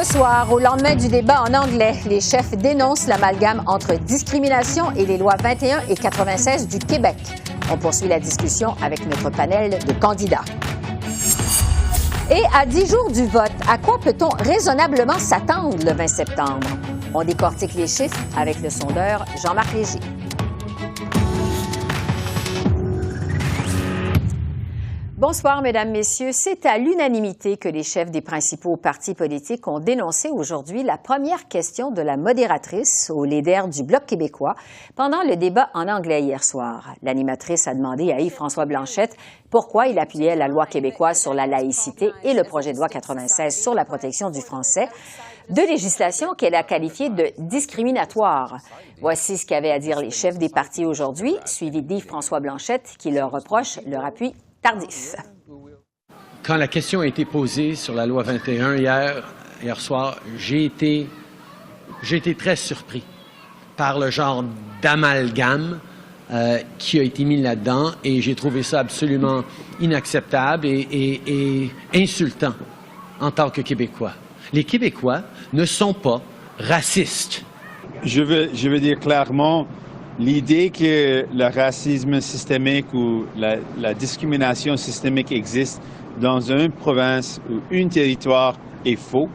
soir, au lendemain du débat en anglais, les chefs dénoncent l'amalgame entre discrimination et les lois 21 et 96 du Québec. On poursuit la discussion avec notre panel de candidats. Et à 10 jours du vote, à quoi peut-on raisonnablement s'attendre le 20 septembre? On décortique les chiffres avec le sondeur Jean-Marc Léger. Bonsoir, Mesdames, Messieurs. C'est à l'unanimité que les chefs des principaux partis politiques ont dénoncé aujourd'hui la première question de la modératrice au leader du Bloc québécois pendant le débat en anglais hier soir. L'animatrice a demandé à Yves-François Blanchet pourquoi il appuyait la loi québécoise sur la laïcité et le projet de loi 96 sur la protection du français, deux législations qu'elle a qualifiées de discriminatoires. Voici ce qu'avaient à dire les chefs des partis aujourd'hui, suivi d'Yves-François Blanchet qui leur reproche leur appui tardif. Quand la question a été posée sur la loi 21 hier soir, j'ai été très surpris par le genre d'amalgame qui a été mis là-dedans et j'ai trouvé ça absolument inacceptable et insultant en tant que Québécois. Les Québécois ne sont pas racistes. Je veux dire clairement, l'idée que le racisme systémique ou la discrimination systémique existe dans une province ou un territoire est faux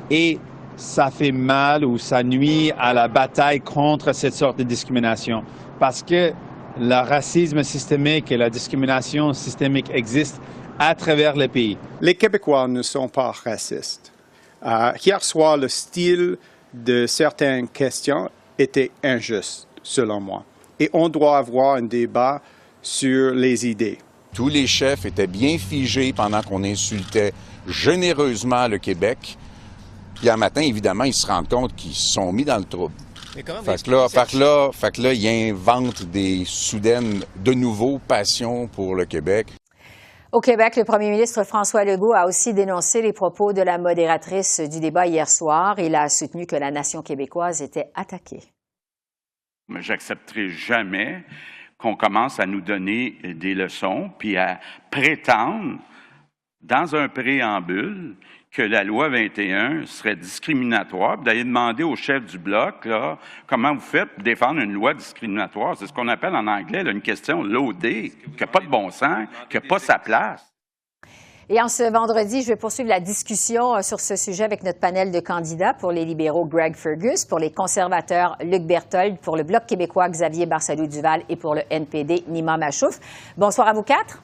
et ça fait mal ou ça nuit à la bataille contre cette sorte de discrimination parce que le racisme systémique et la discrimination systémique existent à travers le pays. Les Québécois ne sont pas racistes. Hier soir, le style de certaines questions était injuste, selon moi. Et on doit avoir un débat sur les idées. Tous les chefs étaient bien figés pendant qu'on insultait généreusement le Québec. Puis un matin, évidemment, ils se rendent compte qu'ils se sont mis dans le trouble. Fait que là, ils inventent des soudaines, de nouveau, passions pour le Québec. Au Québec, le premier ministre François Legault a aussi dénoncé les propos de la modératrice du débat hier soir. Il a soutenu que la nation québécoise était attaquée. J'accepterai jamais qu'on commence à nous donner des leçons puis à prétendre, dans un préambule, que la loi 21 serait discriminatoire, puis d'aller demander au chef du Bloc, là, comment vous faites pour défendre une loi discriminatoire. C'est ce qu'on appelle en anglais là, une question loadée, qui n'a pas de bon sens, qui n'a pas sa place. Et en ce vendredi, je vais poursuivre la discussion sur ce sujet avec notre panel de candidats. Pour les libéraux, Greg Fergus, pour les conservateurs, Luc Berthold, pour le Bloc québécois, Xavier Barsalou-Duval et pour le NPD, Nima Machouf. Bonsoir à vous quatre.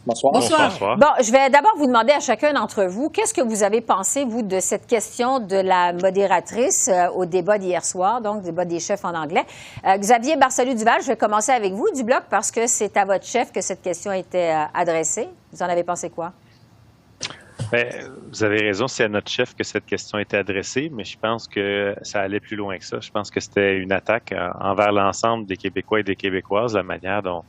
Bonsoir. Bonsoir. Bon, je vais d'abord vous demander à chacun d'entre vous, qu'est-ce que vous avez pensé, vous, de cette question de la modératrice au débat d'hier soir, donc débat des chefs en anglais. Xavier Barsalou-Duval, je vais commencer avec vous du Bloc parce que c'est à votre chef que cette question a été adressée. Vous en avez pensé quoi? Bien, vous avez raison, c'est à notre chef que cette question a été adressée, mais je pense que ça allait plus loin que ça. Je pense que c'était une attaque envers l'ensemble des Québécois et des Québécoises, la manière dont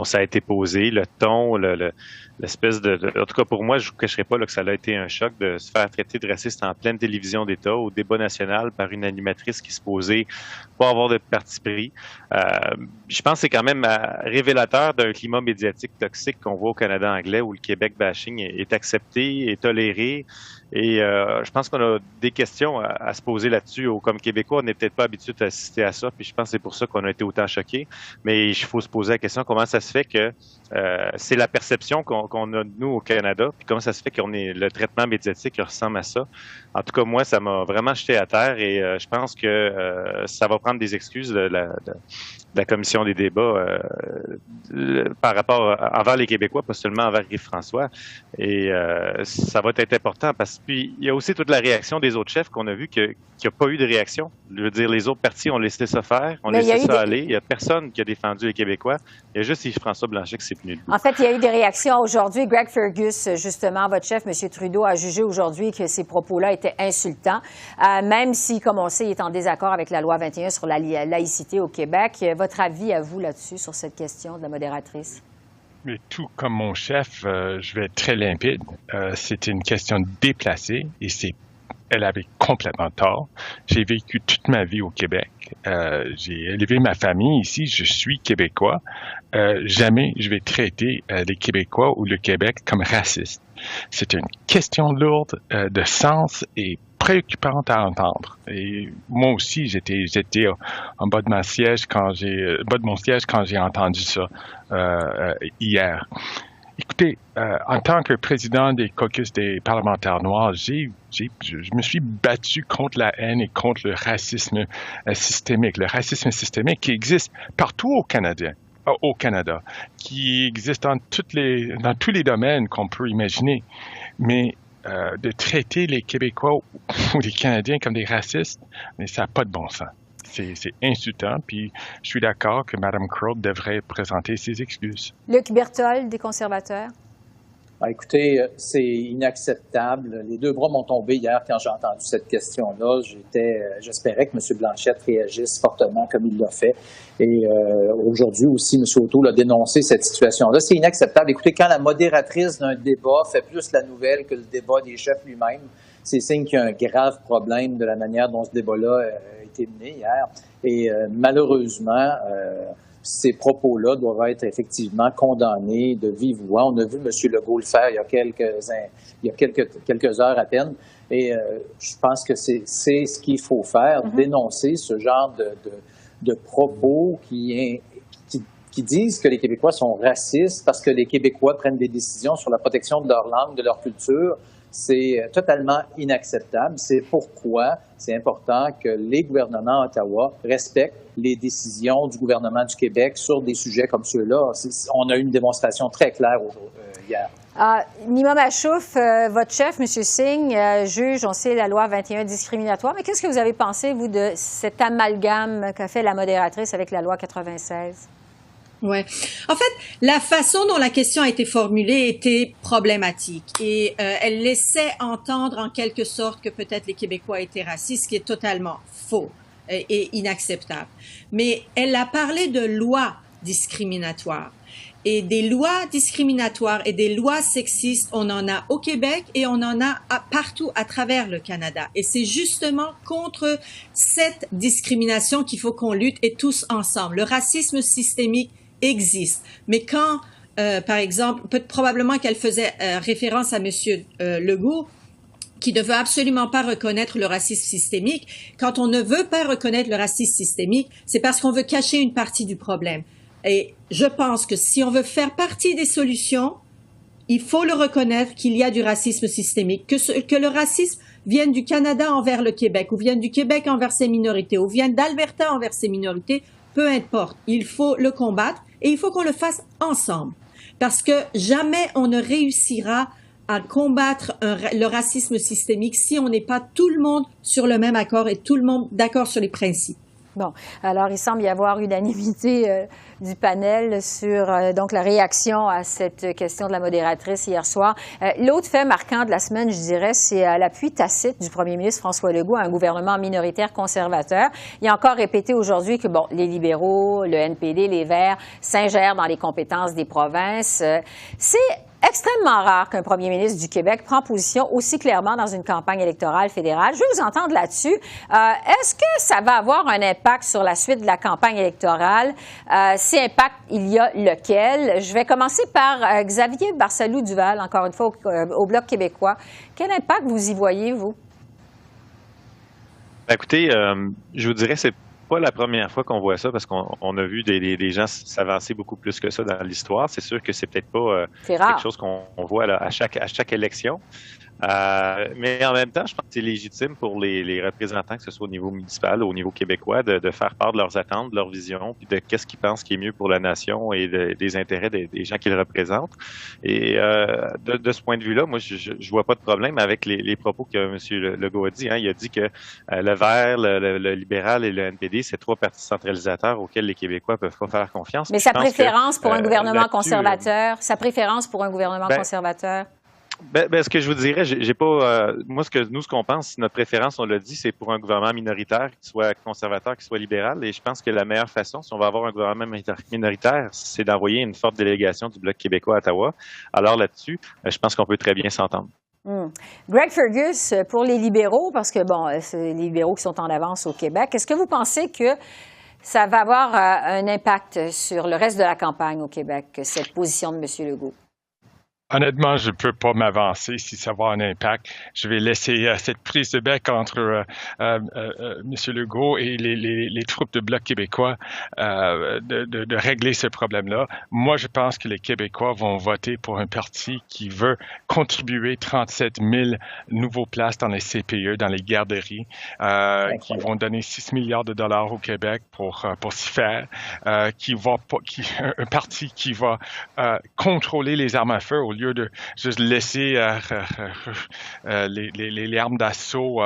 ça a été posé, le ton, l'espèce de... En tout cas, pour moi, je ne vous cacherai pas là, que ça a été un choc de se faire traiter de raciste en pleine télévision d'État, au débat national, par une animatrice qui se posait pas avoir de parti pris. Je pense que c'est quand même révélateur d'un climat médiatique toxique qu'on voit au Canada anglais, où le Québec bashing est accepté, est toléré. Et je pense qu'on a des questions à se poser là-dessus. Comme Québécois, on n'est peut-être pas habitué à assister à ça, puis je pense que c'est pour ça qu'on a été autant choqués. Mais il faut se poser la question, comment ça se fait que c'est la perception qu'on a de nous au Canada, puis comment ça se fait qu'on est le traitement médiatique qui ressemble à ça. En tout cas, moi, ça m'a vraiment jeté à terre et je pense que ça va prendre des excuses de la commission des débats par rapport envers les Québécois, pas seulement envers Yves-François. Et ça va être important parce que puis il y a aussi toute la réaction des autres chefs qu'on a vu qu'il n'y a pas eu de réaction. Je veux dire, les autres partis ont laissé ça faire, ont laissé ça aller. Il n'y a personne qui a défendu les Québécois. Il y a juste Yves-François Blanchet qui s'est tenu debout. En fait, il y a eu des réactions aujourd'hui. Greg Fergus, justement, votre chef, M. Trudeau, a jugé aujourd'hui que ces propos-là étaient insultants, même si, comme on sait, il est en désaccord avec la loi 21 sur la laïcité au Québec. Votre avis à vous là-dessus, sur cette question de la modératrice? Mais tout comme mon chef, je vais être très limpide. C'était une question déplacée et elle avait complètement tort. J'ai vécu toute ma vie au Québec. J'ai élevé ma famille ici. Je suis québécois. Jamais je vais traiter les Québécois ou le Québec comme raciste. C'est une question lourde de sens et préoccupante à entendre. Et moi aussi, j'étais en bas de mon siège quand j'ai entendu ça hier. Écoutez, en tant que président des caucus des parlementaires noirs, je me suis battu contre la haine et contre le racisme systémique. Le racisme systémique qui existe partout au Canada, qui existe dans tous les domaines qu'on peut imaginer. Mais de traiter les Québécois ou les Canadiens comme des racistes, mais ça n'a pas de bon sens. C'est insultant, puis je suis d'accord que Mme Crow devrait présenter ses excuses. Luc Berthold, des conservateurs. Écoutez, c'est inacceptable. Les deux bras m'ont tombé hier quand j'ai entendu cette question-là. J'espérais que M. Blanchette réagisse fortement comme il l'a fait. Et aujourd'hui aussi, M. Auto a dénoncé cette situation-là. C'est inacceptable. Écoutez, quand la modératrice d'un débat fait plus la nouvelle que le débat des chefs lui-même, c'est signe qu'il y a un grave problème de la manière dont ce débat-là a été mené hier. Et malheureusement, ces propos-là doivent être effectivement condamnés de vive voix. On a vu M. Legault le faire il y a quelques heures à peine. Et je pense que c'est ce qu'il faut faire, dénoncer ce genre de propos qui disent que les Québécois sont racistes parce que les Québécois prennent des décisions sur la protection de leur langue, de leur culture. C'est totalement inacceptable. C'est pourquoi c'est important que les gouvernements à Ottawa respectent les décisions du gouvernement du Québec sur des sujets comme ceux-là. On a eu une démonstration très claire hier. Nima Machouf, votre chef, M. Singh, juge, on sait, la loi 21 discriminatoire. Mais qu'est-ce que vous avez pensé, vous, de cet amalgame qu'a fait la modératrice avec la loi 96? Oui. En fait, la façon dont la question a été formulée était problématique et elle laissait entendre en quelque sorte que peut-être les Québécois étaient racistes, ce qui est totalement faux et inacceptable. Mais elle a parlé de lois discriminatoires. Et des lois discriminatoires et des lois sexistes, on en a au Québec et on en a partout à travers le Canada. Et c'est justement contre cette discrimination qu'il faut qu'on lutte et tous ensemble. Le racisme systémique existe. Mais quand, par exemple, probablement qu'elle faisait référence à M. Legault, qui ne veut absolument pas reconnaître le racisme systémique. Quand on ne veut pas reconnaître le racisme systémique, c'est parce qu'on veut cacher une partie du problème. Et je pense que si on veut faire partie des solutions, il faut le reconnaître qu'il y a du racisme systémique, que le racisme vienne du Canada envers le Québec, ou vienne du Québec envers ses minorités, ou vienne d'Alberta envers ses minorités, peu importe. Il faut le combattre et il faut qu'on le fasse ensemble. Parce que jamais on ne réussira à combattre le racisme systémique si on n'est pas tout le monde sur le même accord et tout le monde d'accord sur les principes. Bon, alors il semble y avoir unanimité du panel sur donc la réaction à cette question de la modératrice hier soir. L'autre fait marquant de la semaine, je dirais, c'est l'appui tacite du premier ministre François Legault à un gouvernement minoritaire conservateur. Il a encore répété aujourd'hui que, bon, les libéraux, le NPD, les Verts s'ingèrent dans les compétences des provinces. C'est extrêmement rare qu'un premier ministre du Québec prend position aussi clairement dans une campagne électorale fédérale. Je veux vous entendre là-dessus. Est-ce que ça va avoir un impact sur la suite de la campagne électorale? Si impact, il y a lequel? Je vais commencer par Xavier Barsalou-Duval, encore une fois, au Bloc québécois. Quel impact vous y voyez, vous? Écoutez, je vous dirais, c'est pas la première fois qu'on voit ça parce qu'on a vu des gens s'avancer beaucoup plus que ça dans l'histoire. C'est sûr que c'est peut-être pas quelque chose qu'on voit là, à chaque élection. Mais en même temps, je pense que c'est légitime pour les représentants, que ce soit au niveau municipal ou au niveau québécois, de faire part de leurs attentes, de leur vision, puis de qu'est-ce qu'ils pensent qui est mieux pour la nation et des intérêts des gens qu'ils représentent. Et de ce point de vue-là, moi, je vois pas de problème avec les propos que M. Legault a dit. Hein. Il a dit que le Vert, le libéral et le NPD, c'est trois partis centralisateurs auxquels les Quécois peuvent pas faire confiance. Mais sa préférence pour un gouvernement conservateur, sa préférence pour un gouvernement conservateur? Ce que je vous dirais, j'ai pas. Moi, ce qu'on pense, notre préférence, on l'a dit, c'est pour un gouvernement minoritaire, qui soit conservateur, qui soit libéral. Et je pense que la meilleure façon, si on va avoir un gouvernement minoritaire, c'est d'envoyer une forte délégation du Bloc québécois à Ottawa. Alors là-dessus, je pense qu'on peut très bien s'entendre. Greg Fergus, pour les libéraux, parce que, bon, c'est les libéraux qui sont en avance au Québec, est-ce que vous pensez que ça va avoir un impact sur le reste de la campagne au Québec, cette position de M. Legault? Honnêtement, je ne peux pas m'avancer si ça va avoir un impact. Je vais laisser cette prise de bec entre M. Legault et les troupes de Bloc québécois de régler ce problème-là. Moi, je pense que les Québécois vont voter pour un parti qui veut contribuer 37 000 nouveaux places dans les CPE, dans les garderies, qui vont donner 6 milliards de dollars au Québec pour s'y faire, un parti qui va contrôler les armes à feu au lieu de juste laisser les armes d'assaut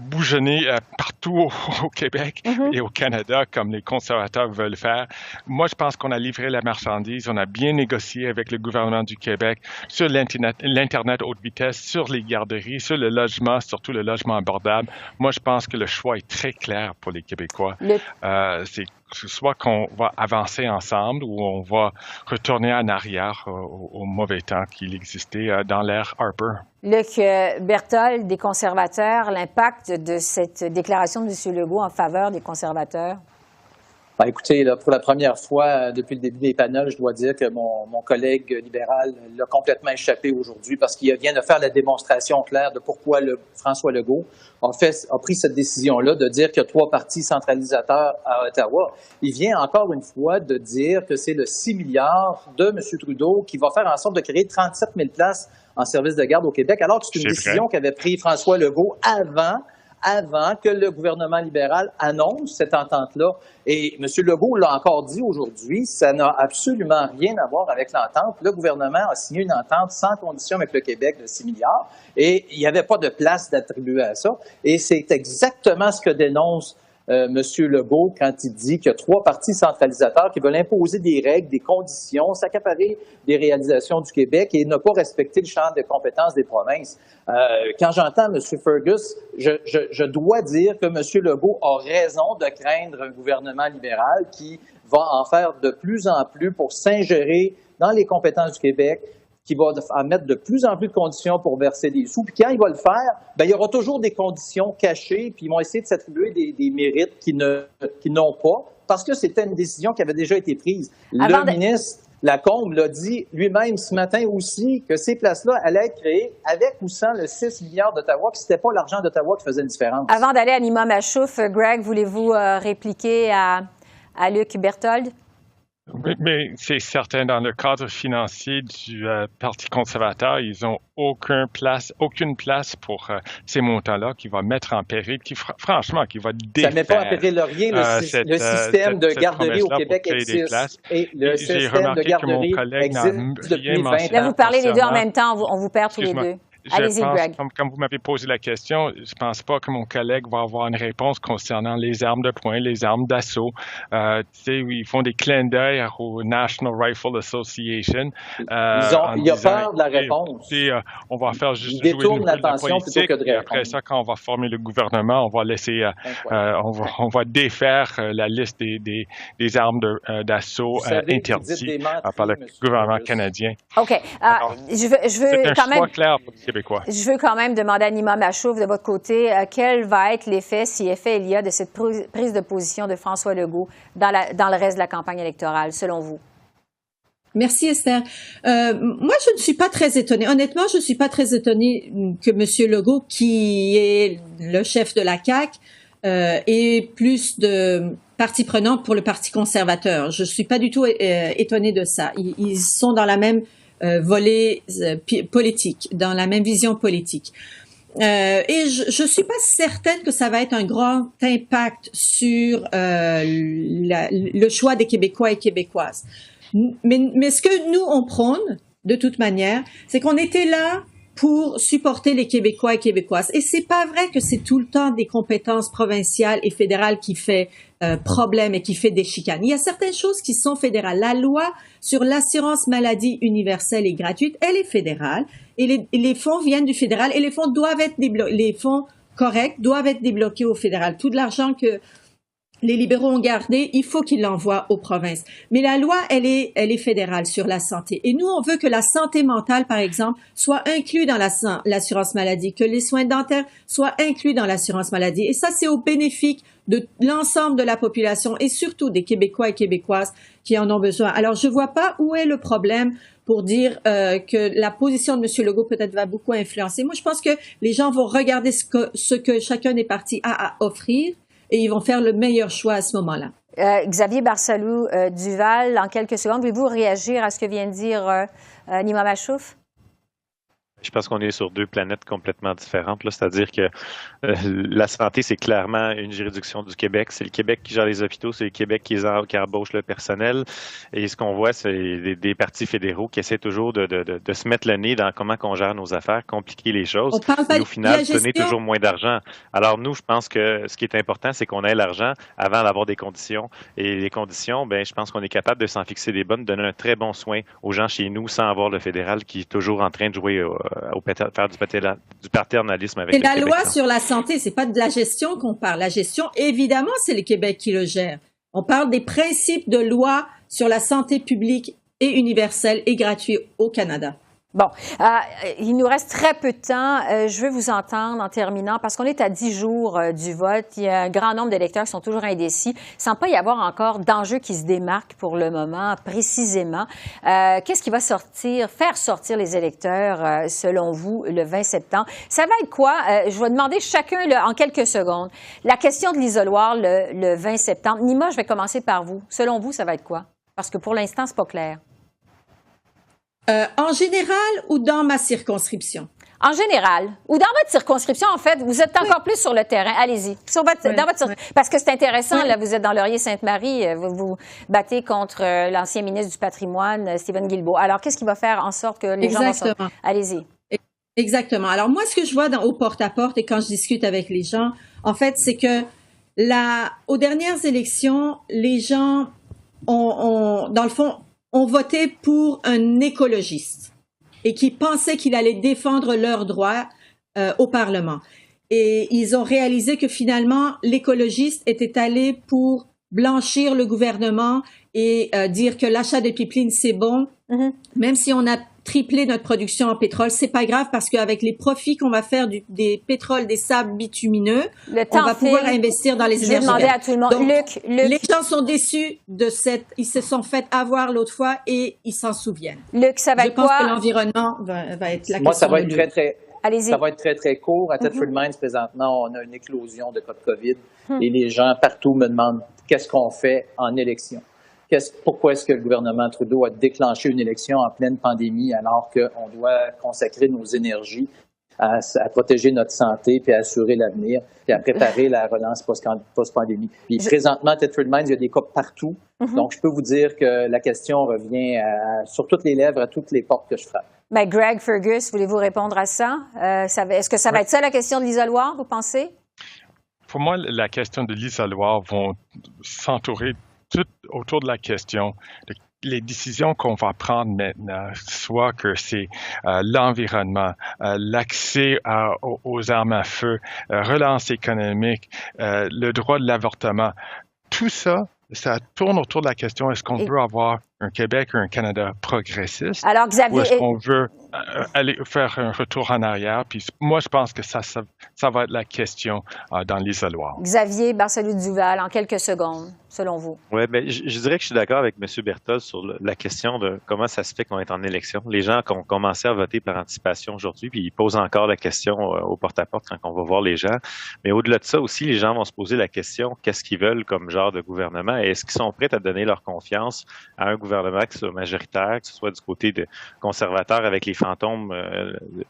bougeonner partout au Québec et au Canada comme les conservateurs veulent faire. Moi, je pense qu'on a livré la marchandise, on a bien négocié avec le gouvernement du Québec sur l'Internet haute vitesse, sur les garderies, sur le logement, surtout le logement abordable. Moi, je pense que le choix est très clair pour les Québécois. C'est soit qu'on va avancer ensemble ou on va retourner en arrière au mauvais temps qu'il existait dans l'ère Harper. Luc Berthold, des conservateurs, l'impact de cette déclaration de M. Legault en faveur des conservateurs? Ben, écoutez, là, pour la première fois depuis le début des panels, je dois dire que mon collègue libéral l'a complètement échappé aujourd'hui parce qu'il vient de faire la démonstration claire de pourquoi François Legault a pris cette décision-là de dire qu'il y a 3 partis centralisateurs à Ottawa. Il vient encore une fois de dire que c'est le 6 milliards de M. Trudeau qui va faire en sorte de créer 37 000 places en service de garde au Québec, alors que c'est une décision qu'avait prise François Legault avant que le gouvernement libéral annonce cette entente-là. Et M. Legault l'a encore dit aujourd'hui, ça n'a absolument rien à voir avec l'entente. Le gouvernement a signé une entente sans condition avec le Québec de 6 milliards et il n'y avait pas de place d'attribuer à ça. Et c'est exactement ce que dénonce M. Legault quand il dit qu'il y a 3 partis centralisateurs qui veulent imposer des règles, des conditions, s'accaparer des réalisations du Québec et ne pas respecter le champ de compétences des provinces. Quand j'entends M. Fergus, je dois dire que M. Legault a raison de craindre un gouvernement libéral qui va en faire de plus en plus pour s'ingérer dans les compétences du Québec, qui va en mettre de plus en plus de conditions pour verser des sous. Puis quand il va le faire, ben, il y aura toujours des conditions cachées, puis ils vont essayer de s'attribuer des mérites qu'ils n'ont pas, parce que c'était une décision qui avait déjà été prise. Le ministre Lacombe l'a dit lui-même ce matin aussi que ces places-là allaient être créées avec ou sans le 6 milliards d'Ottawa, puis c'était pas l'argent d'Ottawa qui faisait une différence. Avant d'aller à Nima Machouf, Greg, voulez-vous répliquer à Luc Berthold? Oui, mais c'est certain, dans le cadre financier du Parti conservateur, ils n'ont aucune place pour ces montants-là qui va mettre en péril, franchement, qui va défaire. Ça ne met pas en péril rien. Le système de garderie au Québec existe. Et le système de garderie existe depuis 20 ans. Là, vous parlez les deux en même temps, on vous perd tous les deux. Allez-y, Greg. Comme vous m'avez posé la question, je pense pas que mon collègue va avoir une réponse concernant les armes de poing, les armes d'assaut. Tu sais, ils font des clins d'œil au National Rifle Association. Il y a peur de la réponse. On va faire juste jouer une l'attention plutôt que de répondre. Après ça, quand on va former le gouvernement, on va laisser, on va défaire la liste des armes d'assaut interdites par le gouvernement canadien. OK. Je veux quand même... clair pour Je veux quand même demander à Nima Machouf, de votre côté, quel va être l'effet, si effet il y a, de cette prise de position de François Legault dans le reste de la campagne électorale, selon vous? Merci, Esther. Moi, je ne suis pas très étonnée. Honnêtement, je ne suis pas très étonnée que M. Legault, qui est le chef de la CAQ, ait plus de partie prenante pour le Parti conservateur. Je ne suis pas du tout étonnée de ça. Ils sont dans la même volet politique, dans la même vision politique. Et je suis pas certaine que ça va être un grand impact sur le choix des Québécois et Québécoises. Mais ce que nous, on prône, de toute manière, c'est qu'on était là pour supporter les Québécois et Québécoises. Et c'est pas vrai que c'est tout le temps des compétences provinciales et fédérales qui fait problème et qui fait des chicanes. Il y a certaines choses qui sont fédérales. La loi sur l'assurance maladie universelle et gratuite, elle est fédérale et les fonds viennent du fédéral et les fonds doivent être les fonds corrects doivent être débloqués au fédéral. Tout de l'argent que les libéraux ont gardé, il faut qu'ils l'envoient aux provinces. Mais la loi, elle est fédérale sur la santé. Et nous, on veut que la santé mentale, par exemple, soit inclue dans l'assurance maladie, que les soins dentaires soient inclus dans l'assurance maladie. Et ça, c'est au bénéfice de l'ensemble de la population et surtout des Québécois et Québécoises qui en ont besoin. Alors, je vois pas où est le problème pour dire que la position de M. Legault peut-être va beaucoup influencer. Moi, je pense que les gens vont regarder ce que chacun des partis a à offrir et ils vont faire le meilleur choix à ce moment-là. Xavier Barsalou-Duval, en quelques secondes, voulez-vous réagir à ce que vient de dire Nima Machouf? Je pense qu'on est sur deux planètes complètement différentes. C'est-à-dire que la santé, c'est clairement une juridiction du Québec. C'est le Québec qui gère les hôpitaux, c'est le Québec qui embauche le personnel. Et ce qu'on voit, c'est des partis fédéraux qui essaient toujours de se mettre le nez dans comment on gère nos affaires, compliquer les choses. Et au final, donner toujours moins d'argent. Alors nous, je pense que ce qui est important, c'est qu'on ait l'argent avant d'avoir des conditions. Et les conditions, je pense qu'on est capable de s'en fixer des bonnes, de donner un très bon soin aux gens chez nous sans avoir le fédéral qui est toujours en train de jouer faire du paternalisme avec le Québec. C'est la loi sur la santé, c'est pas de la gestion qu'on parle. La gestion, évidemment, c'est le Québec qui le gère. On parle des principes de loi sur la santé publique et universelle et gratuite au Canada. Bon, il nous reste très peu de temps. Je veux vous entendre en terminant parce qu'on est à 10 jours du vote. Il y a un grand nombre d'électeurs qui sont toujours indécis. Il ne semble pas y avoir encore d'enjeux qui se démarquent pour le moment, précisément. Qu'est-ce qui va faire sortir les électeurs, selon vous, le 20 septembre? Ça va être quoi? Je vais demander chacun en quelques secondes. La question de l'isoloir le 20 septembre. Nima, je vais commencer par vous. Selon vous, ça va être quoi? Parce que pour l'instant, c'est pas clair. En général ou dans ma circonscription? En général, ou dans votre circonscription, en fait, vous êtes encore plus sur le terrain. Allez-y. Parce que c'est intéressant, là, vous êtes dans Laurier-Sainte-Marie, vous vous battez contre l'ancien ministre du Patrimoine, Stephen Guilbeault. Alors, qu'est-ce qui va faire en sorte que les gens vont sortir? Allez-y. Exactement. Alors, moi, ce que je vois au porte-à-porte et quand je discute avec les gens, en fait, c'est que aux dernières élections, les gens dans le fond, ont voté pour un écologiste et qui pensait qu'il allait défendre leurs droits au Parlement. Et ils ont réalisé que finalement, l'écologiste était allé pour blanchir le gouvernement et dire que l'achat de pipeline, c'est bon. Mm-hmm. Même si on a triplé notre production en pétrole, c'est pas grave parce qu'avec les profits qu'on va faire des pétroles, des sables bitumineux, on va pouvoir investir dans les énergies. Je vais demander à tout le monde. Donc, Luc. Les gens sont déçus ils se sont fait avoir l'autre fois et ils s'en souviennent. Luc, ça va être quoi? Je pense que l'environnement va être la question. Moi, ça va être très Allez-y. Ça va être très, très court. À Thetford Mines, présentement, on a une éclosion de cas de COVID et les gens partout me demandent qu'est-ce qu'on fait en élection. Pourquoi est-ce que le gouvernement Trudeau a déclenché une élection en pleine pandémie alors qu'on doit consacrer nos énergies à protéger notre santé puis à assurer l'avenir puis à préparer la relance post-pandémie. Puis présentement, à Thetford Mines, il y a des cas partout. Donc, je peux vous dire que la question revient sur toutes les lèvres, à toutes les portes que je frappe. Mais Greg Fergus, voulez-vous répondre à ça? Est-ce que ça va être ça la question de l'isoloir, vous pensez? Pour moi, la question de l'isoloir va s'entourer tout autour de la question de les décisions qu'on va prendre maintenant, soit que c'est l'environnement, l'accès aux armes à feu, relance économique, le droit de l'avortement, tout ça, ça tourne autour de la question, est-ce qu'on veut avoir un Québec ou un Canada progressiste? Alors, Xavier, ou est-ce qu'on veut aller faire un retour en arrière? Puis moi, je pense que ça va être la question dans l'isoloir. Xavier Barsalou-Duval, en quelques secondes, selon vous. Oui, je dirais que je suis d'accord avec M. Berthold sur la question de comment ça se fait qu'on est en élection. Les gens qui ont commencé à voter par anticipation aujourd'hui, puis ils posent encore la question au porte-à-porte quand on va voir les gens. Mais au-delà de ça aussi, les gens vont se poser la question, qu'est-ce qu'ils veulent comme genre de gouvernement? Et est-ce qu'ils sont prêts à donner leur confiance à un gouvernement qui soit majoritaire, que ce soit du côté de conservateurs avec les fantômes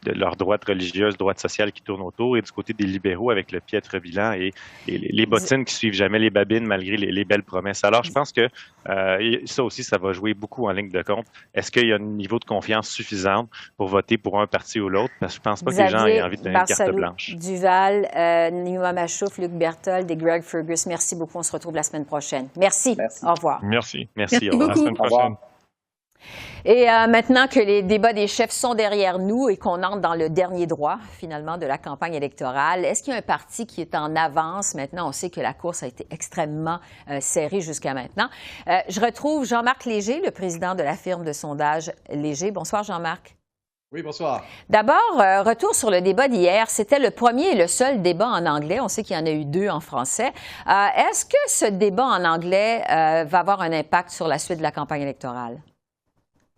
de leurs droites religieuses, droites sociales qui tournent autour, et du côté des libéraux avec le piètre bilan et les bottines qui suivent jamais les babines malgré les belles promesses. Alors, je pense que ça aussi, ça va jouer beaucoup en ligne de compte. Est-ce qu'il y a un niveau de confiance suffisant pour voter pour un parti ou l'autre? Parce que je pense pas que les gens aient envie de donner une carte blanche. Duval, Nima Machouf, Luc Berthold et Greg Fergus, merci beaucoup. On se retrouve la semaine prochaine. Merci. Au revoir. Merci. Merci. Au revoir. À la semaine prochaine. Et maintenant que les débats des chefs sont derrière nous et qu'on entre dans le dernier droit, finalement, de la campagne électorale, est-ce qu'il y a un parti qui est en avance? Maintenant, on sait que la course a été extrêmement serrée jusqu'à maintenant. Je retrouve Jean-Marc Léger, le président de la firme de sondage Léger. Bonsoir, Jean-Marc. Oui, bonsoir. D'abord, retour sur le débat d'hier. C'était le premier et le seul débat en anglais. On sait qu'il y en a eu 2 en français. Est-ce que ce débat en anglais va avoir un impact sur la suite de la campagne électorale?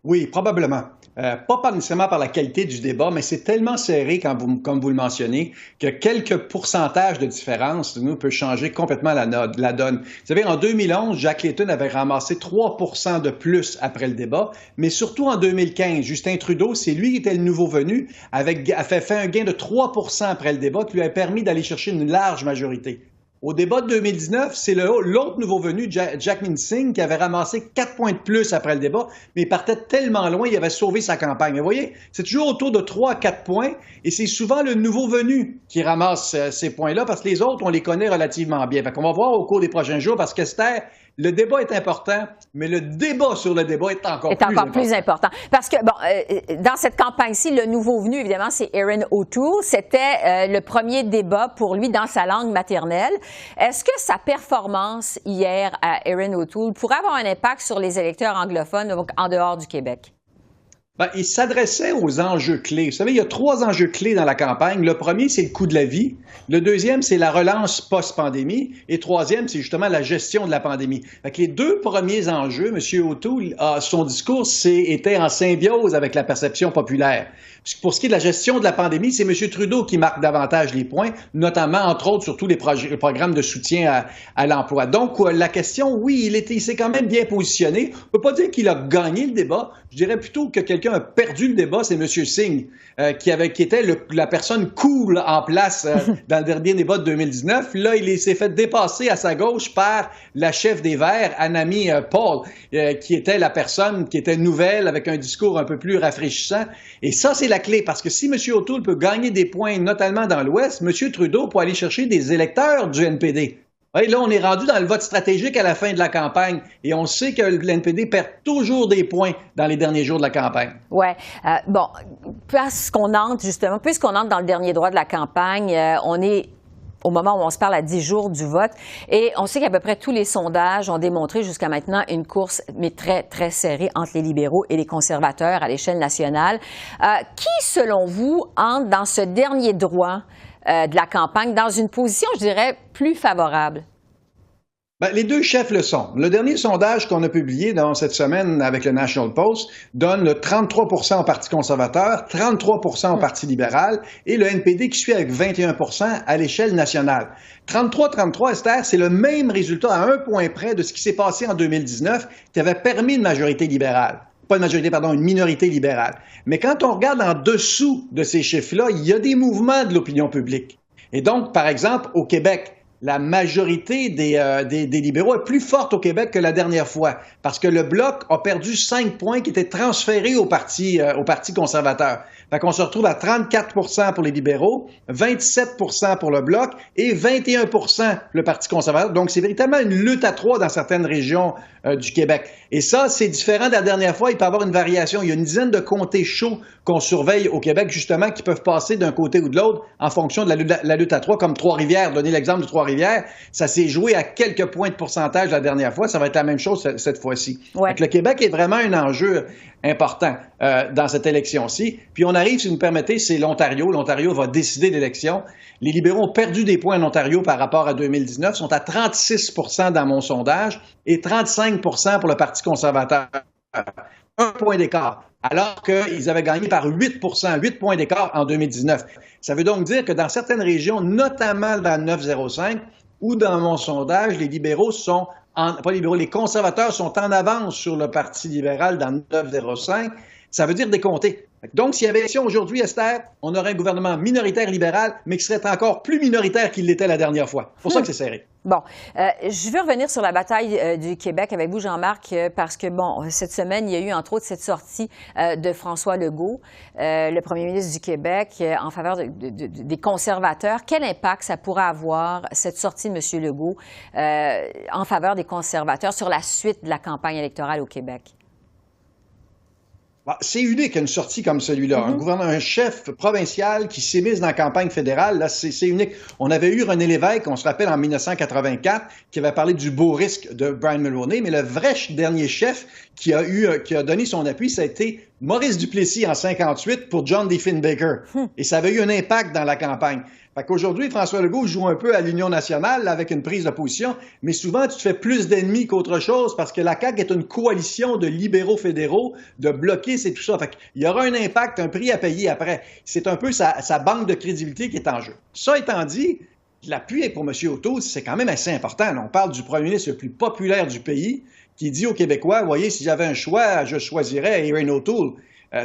Oui, probablement. Pas nécessairement par la qualité du débat, mais c'est tellement serré, comme vous le mentionnez, que quelques pourcentages de différence peut changer complètement la donne. Vous savez, en 2011, Jack Layton avait ramassé 3 % de plus après le débat, mais surtout en 2015, Justin Trudeau, c'est lui qui était le nouveau venu, a fait un gain de 3 % après le débat qui lui a permis d'aller chercher une large majorité. Au débat de 2019, c'est l'autre nouveau venu, Jagmeet Singh, qui avait ramassé 4 points de plus après le débat, mais il partait tellement loin, il avait sauvé sa campagne. Mais vous voyez, c'est toujours autour de 3 à 4 points, et c'est souvent le nouveau venu qui ramasse ces points-là, parce que les autres, on les connaît relativement bien. Fait qu'on va voir au cours des prochains jours, parce qu'Esther, le débat est important, mais le débat sur le débat est encore plus important. Parce que, dans cette campagne-ci, le nouveau venu, évidemment, c'est Erin O'Toole. C'était le premier débat pour lui dans sa langue maternelle. Est-ce que sa performance hier à Erin O'Toole pourrait avoir un impact sur les électeurs anglophones en dehors du Québec? Il s'adressait aux enjeux clés. Vous savez, il y a 3 enjeux clés dans la campagne. Le premier, c'est le coût de la vie. Le deuxième, c'est la relance post-pandémie. Et troisième, c'est justement la gestion de la pandémie. Fait que les 2 premiers enjeux, M. O'Toole, son discours était en symbiose avec la perception populaire. Pour ce qui est de la gestion de la pandémie, c'est M. Trudeau qui marque davantage les points, notamment, entre autres, sur tous les programmes de soutien à l'emploi. Donc, la question, oui, il s'est quand même bien positionné. On ne peut pas dire qu'il a gagné le débat. Je dirais plutôt que quelqu'un a perdu le débat, c'est M. Singh, qui était la personne cool en place dans le dernier débat de 2019. Là, il s'est fait dépasser à sa gauche par la chef des Verts, Annamie Paul, qui était la personne qui était nouvelle, avec un discours un peu plus rafraîchissant. Et ça, c'est la clé, parce que si M. O'Toole peut gagner des points, notamment dans l'Ouest, M. Trudeau peut aller chercher des électeurs du NPD. Oui, là, on est rendu dans le vote stratégique à la fin de la campagne et on sait que le NPD perd toujours des points dans les derniers jours de la campagne. Oui. Puisqu'on entre dans le dernier droit de la campagne, on est au moment où on se parle à 10 jours du vote. Et on sait qu'à peu près tous les sondages ont démontré jusqu'à maintenant une course, mais très, très serrée entre les libéraux et les conservateurs à l'échelle nationale. Qui, selon vous, entre dans ce dernier droit de la campagne dans une position, je dirais, plus favorable? Les 2 chefs le sont. Le dernier sondage qu'on a publié dans cette semaine avec le National Post donne le 33 % au Parti conservateur, 33 % au Parti libéral et le NPD qui suit avec 21 % à l'échelle nationale. 33-33, Esther, c'est le même résultat à 1 point près de ce qui s'est passé en 2019 qui avait permis une majorité libérale. Pas une majorité, pardon, une minorité libérale. Mais quand on regarde en dessous de ces chiffres-là, il y a des mouvements de l'opinion publique. Et donc, par exemple, au Québec, la majorité des libéraux est plus forte au Québec que la dernière fois, parce que le Bloc a perdu 5 points qui étaient transférés au Parti conservateur. Fait qu'on se retrouve à 34 % pour les libéraux, 27 % pour le Bloc et 21 % le Parti conservateur. Donc, c'est véritablement une lutte à 3 dans certaines régions du Québec. Et ça, c'est différent de la dernière fois. Il peut y avoir une variation. Il y a une dizaine de comtés chauds qu'on surveille au Québec, justement, qui peuvent passer d'un côté ou de l'autre en fonction de la lutte à 3, comme Trois-Rivières. Donner l'exemple de Trois-Rivières, ça s'est joué à quelques points de pourcentage la dernière fois. Ça va être la même chose cette fois-ci. Ouais. Donc, le Québec est vraiment un enjeu important dans cette élection-ci. Puis on arrive, si vous me permettez, c'est l'Ontario. L'Ontario va décider l'élection. Les libéraux ont perdu des points en Ontario par rapport à 2019, sont à 36 % dans mon sondage et 35 % pour le Parti conservateur. 1 point d'écart, alors qu'ils avaient gagné par 8 points d'écart en 2019. Ça veut donc dire que dans certaines régions, notamment dans le 905, ou dans mon sondage, les libéraux sont les conservateurs sont en avance sur le Parti libéral dans le 905. Ça veut dire décompter. Donc, s'il y avait élection aujourd'hui, Esther, on aurait un gouvernement minoritaire libéral, mais qui serait encore plus minoritaire qu'il l'était la dernière fois. C'est pour ça que c'est serré. Bon, je veux revenir sur la bataille du Québec avec vous, Jean-Marc, parce que, cette semaine, il y a eu, entre autres, cette sortie de François Legault, le premier ministre du Québec, en faveur des conservateurs. Quel impact ça pourrait avoir, cette sortie de M. Legault, en faveur des conservateurs sur la suite de la campagne électorale au Québec? C'est unique, une sortie comme celui-là. Un chef provincial qui s'immisce dans la campagne fédérale, là, c'est unique. On avait eu René Lévesque, on se rappelle, en 1984, qui avait parlé du beau risque de Brian Mulroney, mais le vrai dernier chef qui a donné son appui, ça a été Maurice Duplessis en 58 pour John Diefenbaker. Et ça avait eu un impact dans la campagne. Fait qu'aujourd'hui, François Legault joue un peu à l'Union nationale là, avec une prise de position, mais souvent, tu te fais plus d'ennemis qu'autre chose parce que la CAQ est une coalition de libéraux fédéraux, de bloquistes et tout ça. Fait qu'il y aura un impact, un prix à payer après. C'est un peu sa banque de crédibilité qui est en jeu. Ça étant dit, l'appui pour M. O'Toole, c'est quand même assez important. Là, on parle du premier ministre le plus populaire du pays qui dit aux Québécois, voyez, si j'avais un choix, je choisirais Erin O'Toole.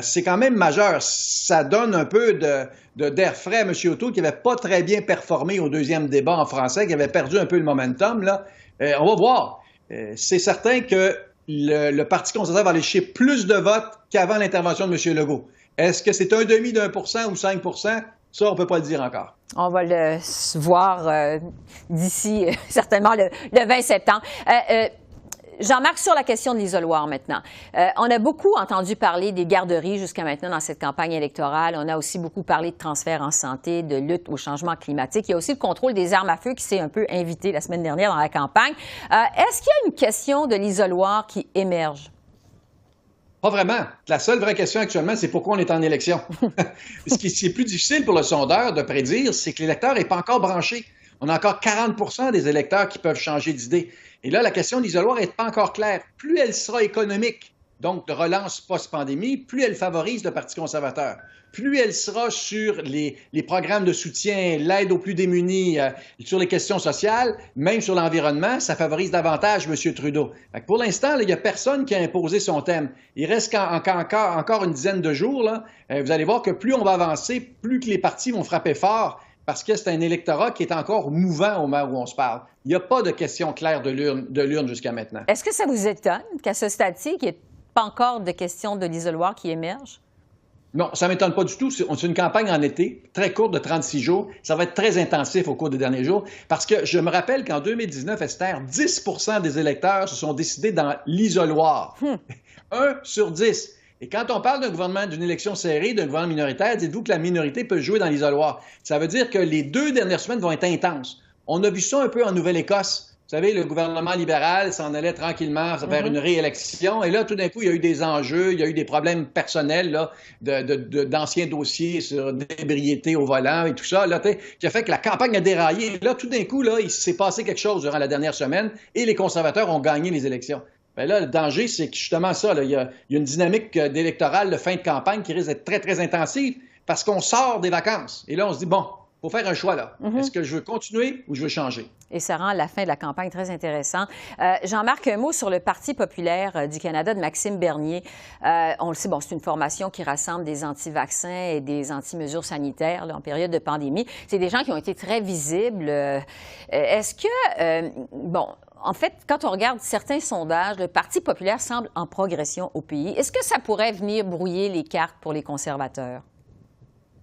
C'est quand même majeur. Ça donne un peu d'air frais à M. O'Toole qui n'avait pas très bien performé au deuxième débat en français, qui avait perdu un peu le momentum. Là. On va voir. C'est certain que le Parti conservateur va aller chercher plus de votes qu'avant l'intervention de M. Legault. Est-ce que c'est 0,5% ou 5%? Ça, on ne peut pas le dire encore. On va le voir d'ici certainement le 20 septembre. Jean-Marc, sur la question de l'isoloir maintenant. On a beaucoup entendu parler des garderies jusqu'à maintenant dans cette campagne électorale. On a aussi beaucoup parlé de transferts en santé, de lutte au changement climatique. Il y a aussi le contrôle des armes à feu qui s'est un peu invité la semaine dernière dans la campagne. Est-ce qu'il y a une question de l'isoloir qui émerge? Pas vraiment. La seule vraie question actuellement, c'est pourquoi on est en élection. Ce qui est plus difficile pour le sondeur de prédire, c'est que l'électeur n'est pas encore branché. On a encore 40% des électeurs qui peuvent changer d'idée. Et là, la question de l'isoloir n'est pas encore claire. Plus elle sera économique, donc de relance post-pandémie, plus elle favorise le Parti conservateur. Plus elle sera sur les programmes de soutien, l'aide aux plus démunis, sur les questions sociales, même sur l'environnement, ça favorise davantage M. Trudeau. Fait que pour l'instant, il n'y a personne qui a imposé son thème. Il reste encore une dizaine de jours. Là. Vous allez voir que plus on va avancer, plus que les partis vont frapper fort, parce que c'est un électorat qui est encore mouvant au moment où on se parle. Il n'y a pas de question claire de l'urne jusqu'à maintenant. Est-ce que ça vous étonne qu'à ce stade-ci, qu'il n'y ait pas encore de question de l'isoloir qui émerge? Non, ça ne m'étonne pas du tout. C'est une campagne en été, très courte, de 36 jours. Ça va être très intensif au cours des derniers jours, parce que je me rappelle qu'en 2019, Esther, 10% des électeurs se sont décidés dans l'isoloir. 1 sur 10. Et quand on parle d'un gouvernement, d'une élection serrée, d'un gouvernement minoritaire, dites-vous que la minorité peut jouer dans l'isoloir. Ça veut dire que les 2 dernières semaines vont être intenses. On a vu ça un peu en Nouvelle-Écosse. Vous savez, le gouvernement libéral s'en allait tranquillement vers une réélection. Et là, tout d'un coup, il y a eu des enjeux, il y a eu des problèmes personnels là, d'anciens dossiers sur d'ébriété au volant et tout ça, là, qui a fait que la campagne a déraillé. Et là, tout d'un coup, là, il s'est passé quelque chose durant la dernière semaine et les conservateurs ont gagné les élections. Bien là, le danger, c'est que justement ça, là, il y a une dynamique d'électorale de fin de campagne qui risque d'être très, très intensive parce qu'on sort des vacances. Et là, on se dit, bon, il faut faire un choix, là. Est-ce que je veux continuer ou je veux changer? Et ça rend la fin de la campagne très intéressante. Jean-Marc, un mot sur le Parti populaire du Canada de Maxime Bernier. On le sait, bon, c'est une formation qui rassemble des anti-vaccins et des anti-mesures sanitaires là, en période de pandémie. C'est des gens qui ont été très visibles. Est-ce que, en fait, quand on regarde certains sondages, le Parti populaire semble en progression au pays. Est-ce que ça pourrait venir brouiller les cartes pour les conservateurs?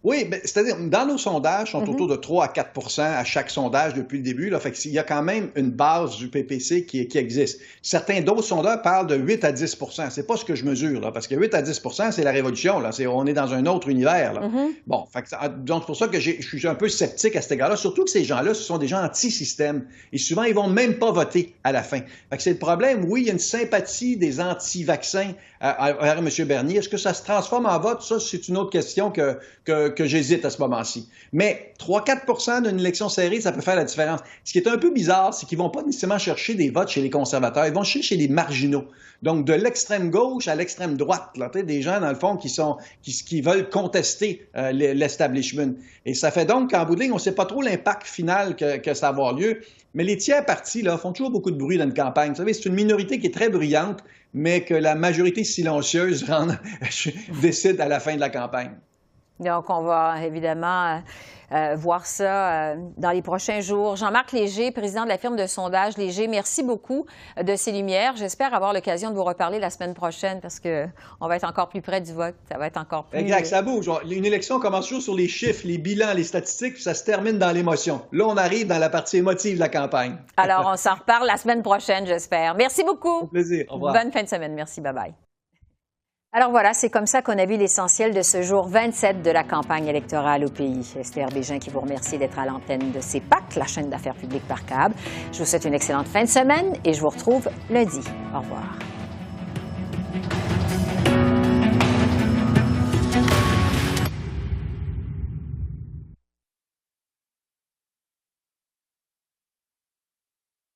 Oui, ben, c'est-à-dire, dans nos sondages, sont autour de 3 à 4 à chaque sondage depuis le début. Là, fait qu'il y a quand même une base du PPC qui existe. Certains d'autres sondeurs parlent de 8 à 10 C'est pas ce que je mesure, là, parce que 8 à 10 c'est la révolution. Là. On est dans un autre univers. Là. Bon, fait que, donc c'est pour ça que je suis un peu sceptique à cet égard-là, surtout que ces gens-là, ce sont des gens anti-système. Et souvent, ils vont même pas voter à la fin. Fait que c'est le problème. Oui, il y a une sympathie des anti-vaccins vers M. Bernier. Est-ce que ça se transforme en vote? Ça, c'est une autre question que j'hésite à ce moment-ci. Mais 3-4 d'une élection serrée, ça peut faire la différence. Ce qui est un peu bizarre, c'est qu'ils ne vont pas nécessairement chercher des votes chez les conservateurs. Ils vont chercher chez les marginaux. Donc, de l'extrême gauche à l'extrême droite. Là, des gens, dans le fond, qui veulent contester l'establishment. Et ça fait donc qu'en bout de ligne, on ne sait pas trop l'impact final que ça va avoir lieu. Mais les tiers partis là, font toujours beaucoup de bruit dans une campagne. Vous savez, c'est une minorité qui est très bruyante, mais que la majorité silencieuse décide à la fin de la campagne. Donc, on va évidemment voir ça dans les prochains jours. Jean-Marc Léger, président de la firme de sondage Léger, merci beaucoup de ces lumières. J'espère avoir l'occasion de vous reparler la semaine prochaine parce qu'on va être encore plus près du vote. Ça va être encore plus... Exact, ça bouge. Une élection commence toujours sur les chiffres, les bilans, les statistiques, puis ça se termine dans l'émotion. Là, on arrive dans la partie émotive de la campagne. Alors, on s'en reparle la semaine prochaine, j'espère. Merci beaucoup. Au plaisir. Au revoir. Bonne fin de semaine. Merci. Bye-bye. Alors voilà, c'est comme ça qu'on a vu l'essentiel de ce jour 27 de la campagne électorale au pays. Esther Bégin qui vous remercie d'être à l'antenne de CEPAC, la chaîne d'affaires publiques par câble. Je vous souhaite une excellente fin de semaine et je vous retrouve lundi. Au revoir.